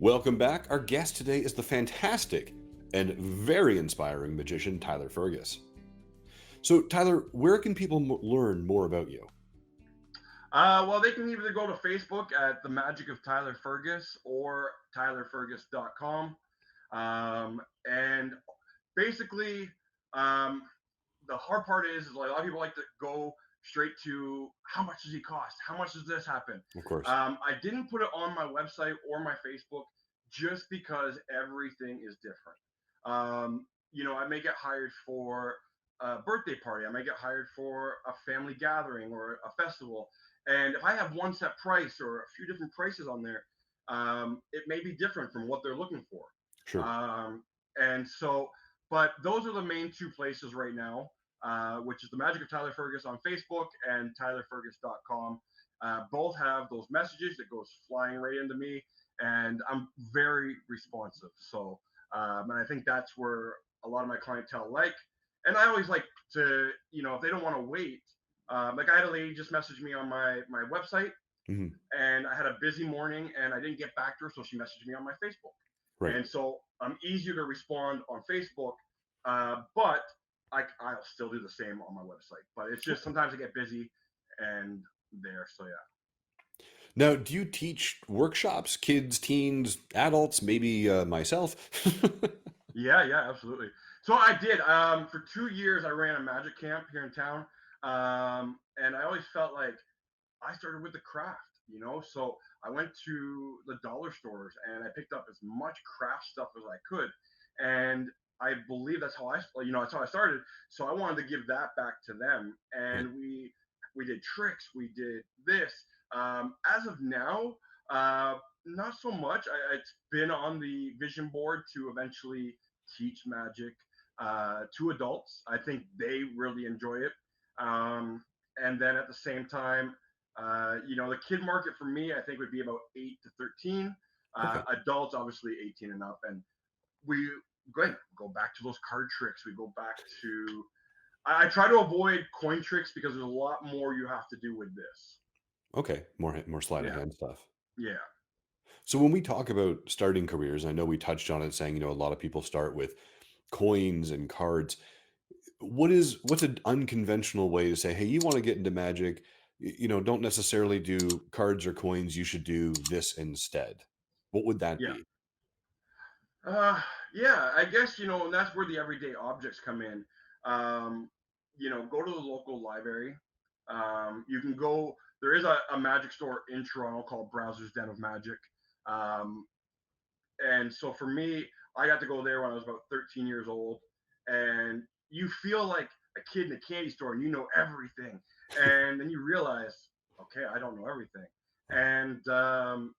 Welcome back. Our guest today is the fantastic and very inspiring magician Tyler Fergus. So, Tyler, where can people learn more about you? Well, they can either go to Facebook at The Magic of Tyler Fergus or tylerfergus.com. And basically, um, the hard part is like a lot of people like to go straight to how much does he cost? How much does this happen? Of course. I didn't put it on my website or my Facebook just because everything is different. I may get hired for a birthday party. I may get hired for a family gathering or a festival. And if I have one set price or a few different prices on there, it may be different from what they're looking for. Sure. And so, but those are the main two places right now, which is the Magic of Tyler Fergus on Facebook and tylerfergus.com. Both have those messages that goes flying right into me, and I'm very responsive. So, and I think that's where a lot of my clientele like. And I always like to, if they don't want to wait, like I had a lady just message me on my website, Hmm. and I had a busy morning and I didn't get back to her, so she messaged me on my Facebook. Right. And so I'm easier to respond on Facebook, but I'll still do the same on my website. But it's just sometimes I get busy and there. So yeah. Now, do you teach workshops, kids, teens, adults, maybe myself? Yeah, absolutely. So I did. For 2 years, I ran a magic camp here in town, and I always felt like I started with the craft. So I went to the dollar stores and I picked up as much craft stuff as I could, and I believe that's how that's how I started. So I wanted to give that back to them, Right. and we did tricks, we did this. As of now, not so much. It's been on the vision board to eventually teach magic to adults. I think they really enjoy it. And then at the same time, the kid market for me, I think would be about 8 to 13. Okay. Adults, obviously 18 and up, and we go back to those card tricks. We go back to. I try to avoid coin tricks because there's a lot more you have to do with this. Okay. More sleight of Yeah, hand stuff. yeah, So when we talk about starting careers, I know we touched on it saying, a lot of people start with coins and cards. What's an unconventional way to say, hey, you want to get into magic, don't necessarily do cards or coins, you should do this instead. What would that yeah. be? Uh, yeah, I guess and that's where the everyday objects come in. Um, go to the local library. You can go. There is a magic store in Toronto called Browser's Den of Magic. Um, and so for me, I got to go there when I was about 13 years old, and you feel like a kid in a candy store, and you know everything, and then you realize, okay, I don't know everything, Wow. and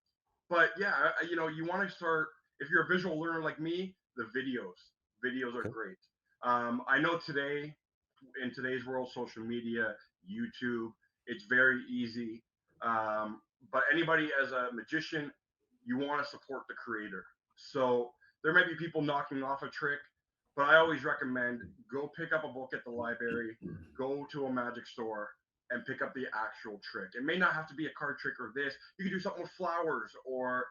but yeah, you want to start if you're a visual learner like me. The videos are Okay. great. I know today in today's world, social media, YouTube, it's very easy. But anybody as a magician, you want to support the creator. So there might be people knocking off a trick, but I always recommend go pick up a book at the library, go to a magic store, and pick up the actual trick. It may not have to be a card trick or this. You can do something with flowers or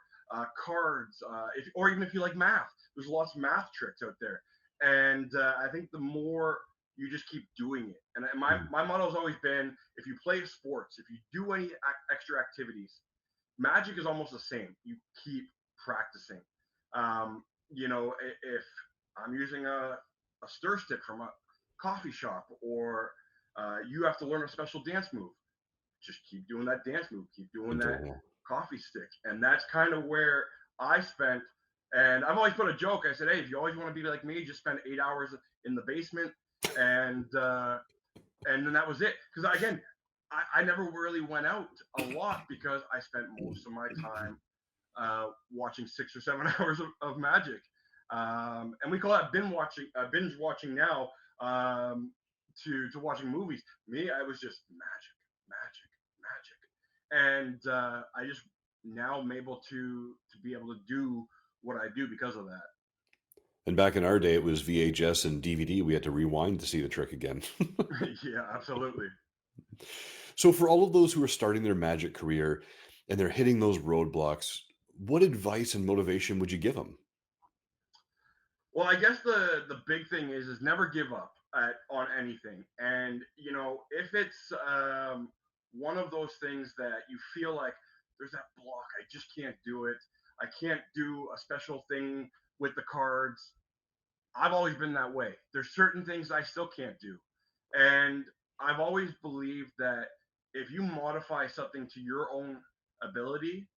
cards, or even if you like math. There's lots of math tricks out there, and I think the more you just keep doing it. And Mhm. my motto has always been: if you play sports, if you do any extra activities, magic is almost the same. You keep practicing. If I'm using a stir stick from a coffee shop, or you have to learn a special dance move, just keep doing that dance move, keep doing that Until, yeah. coffee stick. And that's kind of where I spent. And I've always put a joke. I said, hey, if you always want to be like me, just spend 8 hours in the basement, and uh, and then that was it. Because again, I never really went out a lot because I spent most of my time watching 6 or 7 hours of magic. And we call that binge watching now, to watching movies. Me, I was just magic, magic, magic, and I just now am able to be able to do what I do because of that. And back in our day, it was VHS and DVD. We had to rewind to see the trick again. Yeah, absolutely. So, for all of those who are starting their magic career and they're hitting those roadblocks, What advice and motivation would you give them? Well, I guess the big thing is never give up on anything. And if it's one of those things that you feel like there's that block, I just can't do it. I can't do a special thing with the cards. I've always been that way. There's certain things I still can't do. And I've always believed that if you modify something to your own ability,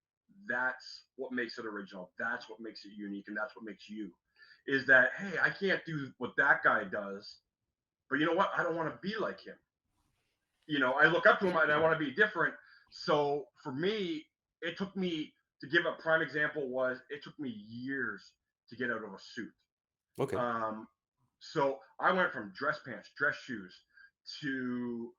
that's what makes it original. That's what makes it unique. And that's what makes you. Is that, hey, I can't do what that guy does, but you know what? I don't want to be like him. I look up to him and I want to be different. So for me, it took me to give a prime example was it took me years to get out of a suit. Okay. Um, so I went from dress pants, dress shoes to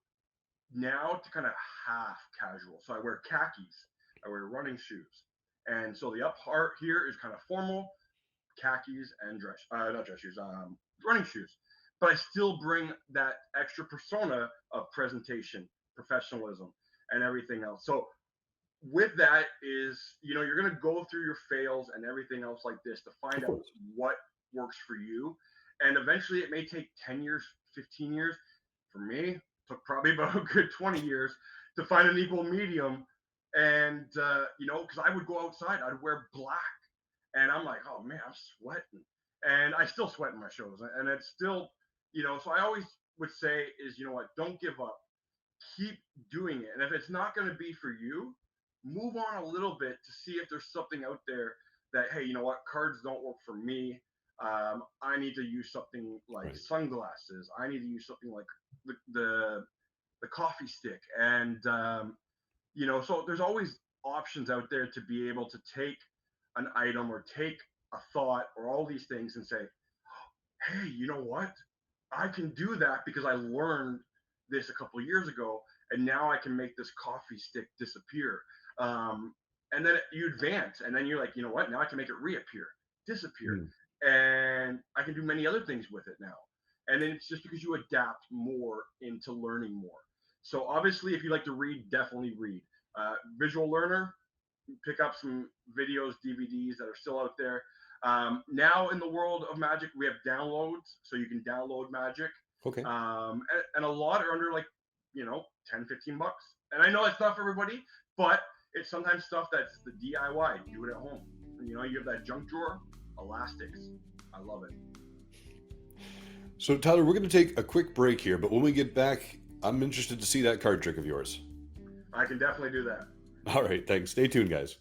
now to kind of half casual. So I wear khakis, I wear running shoes. And so the up part here is kind of formal, khakis and not dress shoes, running shoes. But I still bring that extra persona of presentation, professionalism, and everything else. So with that is, you're going to go through your fails and everything else like this to Of find out course. what works for you. And eventually it may take 10 years, 15 years. For me, it took probably about a good 20 years to find an equal medium. And, because I would go outside, I'd wear black and I'm like, oh man, I'm sweating, and I still sweat in my shows, and it's still, So I always would say is, what, don't give up, keep doing it, and if it's not going to be for you, move on a little bit to see if there's something out there that, hey, you know what, cards don't work for me. I need to use something like Right. sunglasses. I need to use something like the coffee stick, and so there's always options out there to be able to take an item or take a thought or all these things and say, hey, you know what? I can do that because I learned this a couple of years ago, and now I can make this coffee stick disappear. And then you advance, and then you're like, you know what? Now I can make it reappear, disappear, Mm. and I can do many other things with it now. And then it's just because you adapt more into learning more. So obviously, if you like to read, definitely read. Visual learner, pick up some videos, DVDs that are still out there. Now in the world of Magic, we have downloads, so you can download Magic, Okay. and a lot are under like 10, 15 bucks. And I know it's not for everybody, but it's sometimes stuff that's the DIY. Do it at home. You have that junk drawer, elastics. I love it. So, Tyler, we're going to take a quick break here, but when we get back, I'm interested to see that card trick of yours. I can definitely do that. All right. Thanks. Stay tuned, guys.